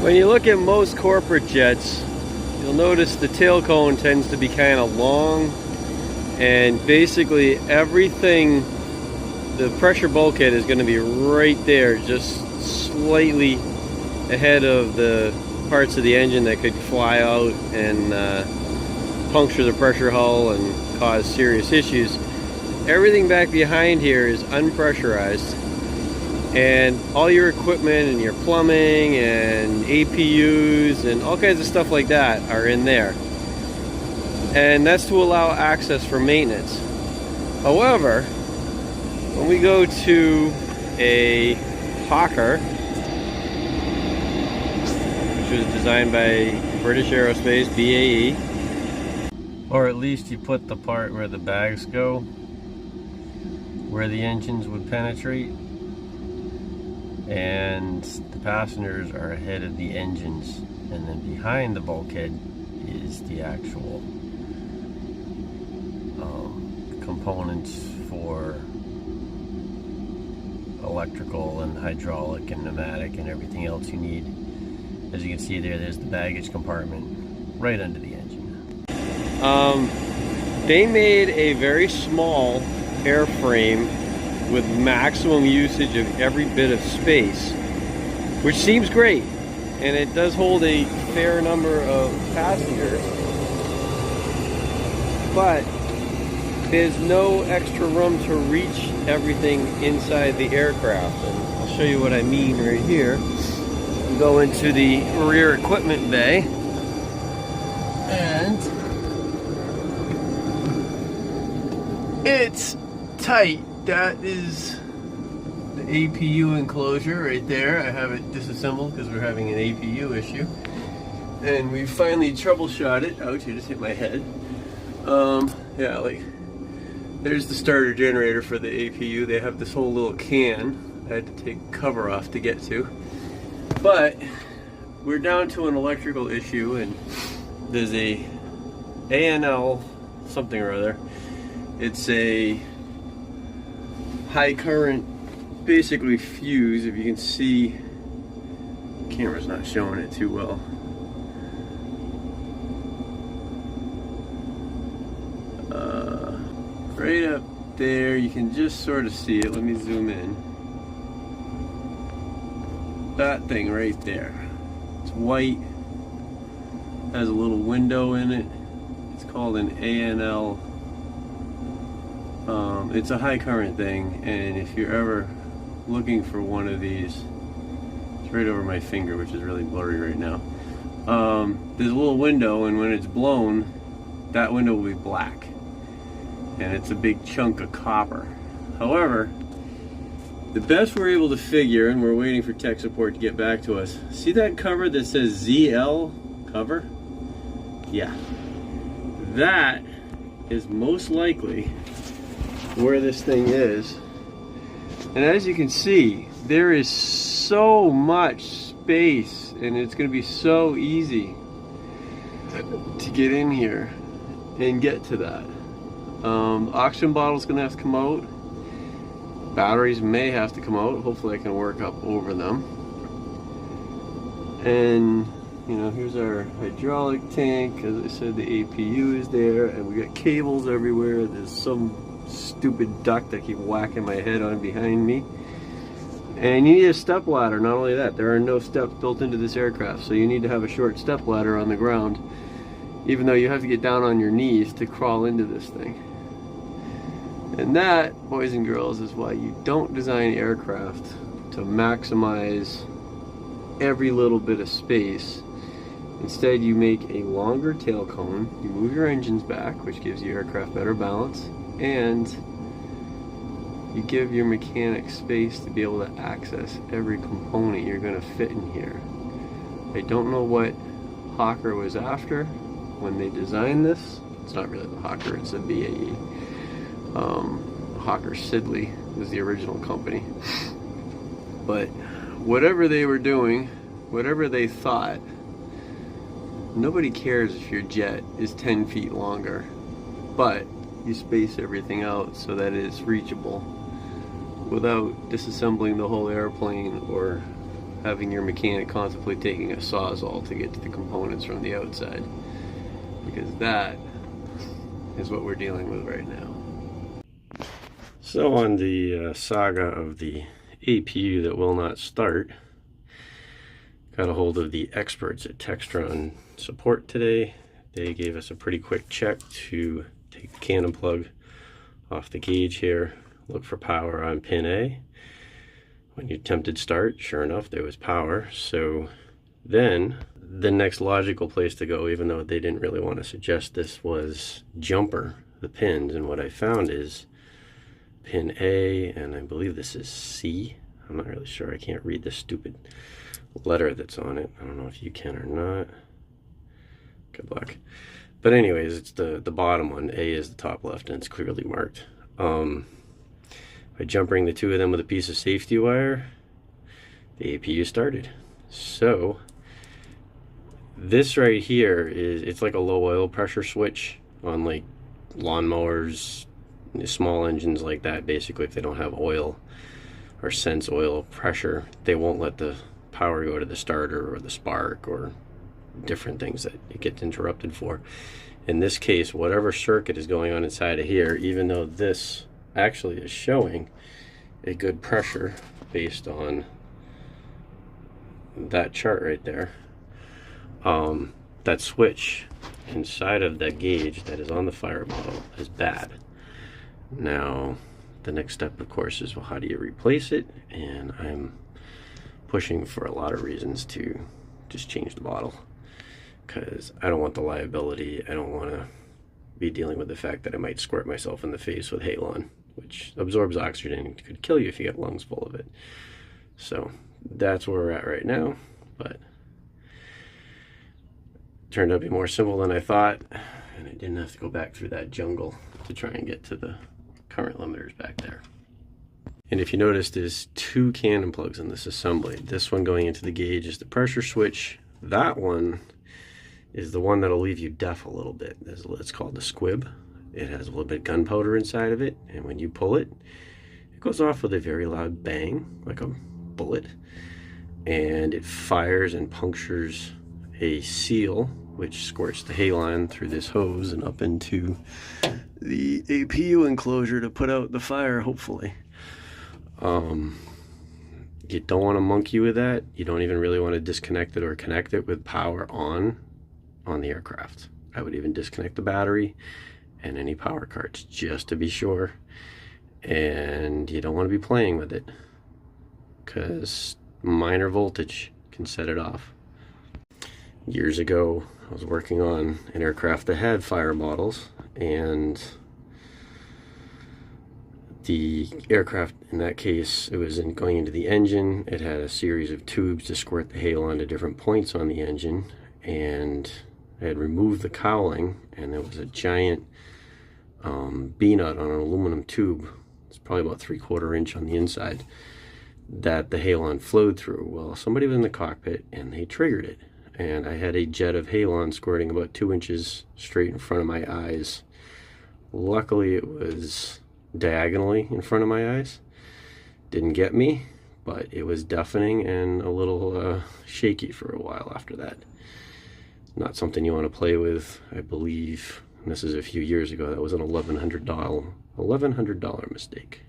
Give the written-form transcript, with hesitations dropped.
When you look at most corporate jets, you'll notice the tail cone tends to be kind of long, and basically everything, the pressure bulkhead is going to be right there, just slightly ahead of the parts of the engine that could fly out and puncture the pressure hull and cause serious issues. Everything back behind here is unpressurized, and all your equipment and your plumbing and APUs and all kinds of stuff like that are in there. And that's to allow access for maintenance. However, when we go to a Hawker, which was designed by British Aerospace, BAE, or at least you put the part where the bags go, where the engines would penetrate, and the passengers are ahead of the engines, and then behind the bulkhead is the actual components for electrical and hydraulic and pneumatic and everything else you need. As you can see there's the baggage compartment right under the engine. They made a very small airframe with maximum usage of every bit of space, which seems great, and it does hold a fair number of passengers, but there's no extra room to reach everything inside the aircraft. And I'll show you what I mean right here. We go into the rear equipment bay, and it's tight. That is the APU enclosure right there. I have it disassembled because we're having an APU issue, and we finally troubleshot it. Ouch, I just hit my head. Yeah, like, there's the starter generator for the APU. They have this whole little can I had to take the cover off to get to. But we're down to an electrical issue, and there's a ANL something or other. It's a high current, basically fuse. If you can see, the camera's not showing it too well. Right up there, you can just sort of see it. Let me zoom in. That thing right there. It's white, has a little window in it. It's called an ANL. It's a high current thing, and if you're ever looking for one of these, it's right over my finger, which is really blurry right now. There's a little window, and when it's blown, that window will be black, and it's a big chunk of copper. However, the best we're able to figure, and we're waiting for tech support to get back to us, see that cover that says ZL cover? Yeah, that is most likely where this thing is. And as you can see, there is so much space, and it's going to be so easy to get in here and get to that. Oxygen bottle's going to have to come out. Batteries may have to come out. Hopefully I can work up over them. And you know, here's our hydraulic tank. As I said, the APU is there, and we got cables everywhere. There's some stupid duct I keep whacking my head on behind me. And you need a step ladder. Not only that, there are no steps built into this aircraft, so you need to have a short step ladder on the ground, even though you have to get down on your knees to crawl into this thing. And that, boys and girls, is why you don't design aircraft to maximize every little bit of space. Instead, you make a longer tail cone, you move your engines back, which gives your aircraft better balance, and you give your mechanics space to be able to access every component you're going to fit in here. I don't know what Hawker was after when they designed this. It's not really the Hawker, it's a BAE. Hawker Siddeley was the original company. But whatever they were doing, whatever they thought, nobody cares if your jet is 10 feet longer, but you space everything out so that it's reachable without disassembling the whole airplane or having your mechanic contemplate taking a Sawzall to get to the components from the outside, because that is what we're dealing with right now. So on the saga of the APU that will not start, got a hold of the experts at Textron support today. They gave us a pretty quick check to take the cannon plug off the gauge here, look for power on pin A. When you attempted start, sure enough, there was power. So then the next logical place to go, even though they didn't really want to suggest this, was jumper the pins. And what I found is pin A, and I believe this is C. I'm not really sure. I can't read the stupid letter that's on it. I don't know if you can or not. Good luck. But anyways, it's the bottom one. A is the top left, and it's clearly marked. By jumpering the two of them with a piece of safety wire, the APU started. So this right here it's like a low oil pressure switch on like lawnmowers, small engines like that. Basically, if they don't have oil or sense oil pressure, they won't let the power go to the starter or the spark or different things that it gets interrupted for. In this case, whatever circuit is going on inside of here, even though this actually is showing a good pressure based on that chart right there, that switch inside of that gauge that is on the fire model is bad. Now the next step, of course, is, well, how do you replace it? And I'm pushing for a lot of reasons to just change the bottle, because I don't want the liability. I don't want to be dealing with the fact that I might squirt myself in the face with halon, which absorbs oxygen and could kill you if you get lungs full of it. So that's where we're at right now, but it turned out to be more simple than I thought, and I didn't have to go back through that jungle to try and get to the current limiters back there. And if you notice, there's two cannon plugs in this assembly. This one going into the gauge is the pressure switch. That one is the one that'll leave you deaf a little bit. It's called the squib. It has a little bit of gunpowder inside of it, and when you pull it, it goes off with a very loud bang, like a bullet, and it fires and punctures a seal, which squirts the halon through this hose and up into the APU enclosure to put out the fire, hopefully. You don't want to monkey with that. You don't even really want to disconnect it or connect it with power on the aircraft. I would even disconnect the battery and any power cards just to be sure. And you don't want to be playing with it, because minor voltage can set it off. Years ago, I was working on an aircraft that had fire bottles, and the aircraft, in that case, it was going into the engine. It had a series of tubes to squirt the halon to different points on the engine, and I had removed the cowling, and there was a giant B-nut on an aluminum tube. It's probably about 3/4 inch on the inside that the halon flowed through. Well, somebody was in the cockpit and they triggered it, and I had a jet of halon squirting about 2 inches straight in front of my eyes. Luckily, it was diagonally in front of my eyes. Didn't get me, but it was deafening and a little shaky for a while after that. Not something you want to play with. I believe, and this is a few years ago, that was an $1,100 mistake.